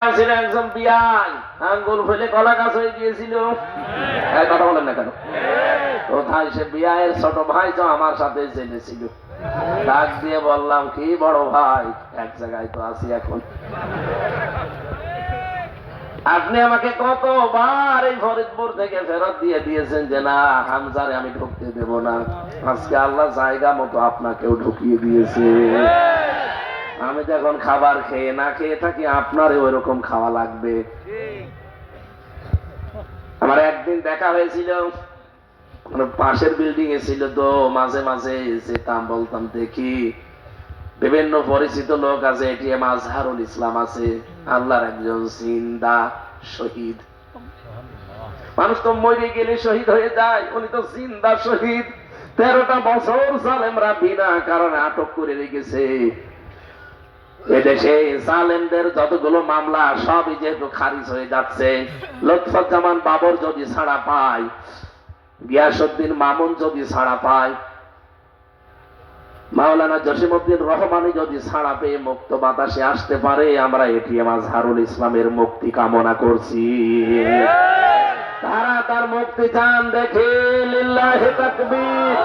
ছিল একজন বিয়াই আঙ্গুল ফেলে কলা গাছ হয়ে গিয়েছিল। কথা বলেন না কেন? কোথায় সে বিয়ায়ের ছোট ভাই তো আমার সাথে জেনেছিল। ডাক দিয়ে বললাম, কি বড় ভাই, এক জায়গায় তো আছি এখন। আপনি আমাকে কতবার এই ফরিদপুর থেকে ফেরত দিয়ে দিয়েছেন যে না, হামজারে আমি ঢুকতে দেব না। আজকে আল্লাহ জায়গা মতো আপনাকেও ঢুকিয়ে দিয়েছে। আমি তো এখন খাবার খেয়ে না খেয়ে থাকি, আপনারও ওই রকম খাওয়া লাগবে। আমার একদিন দেখা হয়েছিল, পাশের বিল্ডিং এ ছিল, তো মাঝে মাঝে যেতাম, বলতাম দেখি বিভিন্ন পরিচিত লোক আছে, এটিএম আজহারুল ইসলাম আছে, আল্লাহর একজন জিন্দা শহীদ। মানুষ তো মরে গেলে শহীদ হয়ে যায়, উনি তো জিন্দা শহীদ। 13টা বছর জালেমরা বিনা কারণে আটক করে রেখেছে। এদেশে জালেমদের যতগুলো মামলা সবই যেহেতু খারিজ হয়ে যাচ্ছে, লুৎফুজ্জামান বাবর যদি ছাড়া পায়, গিয়াসউদ্দিন মামুন যদি ছাড়া পায়, মাওলানা জসিমউদ্দিন রহমানি যদি ছাড়া পেয়ে মুক্ত বাতাসে আসতে পারে, আমরা এটিএম আজহারুল ইসলামের মুক্তি কামনা করছি। তারা তার মুক্তি চান দেখে লিল্লাহি তাকবীর।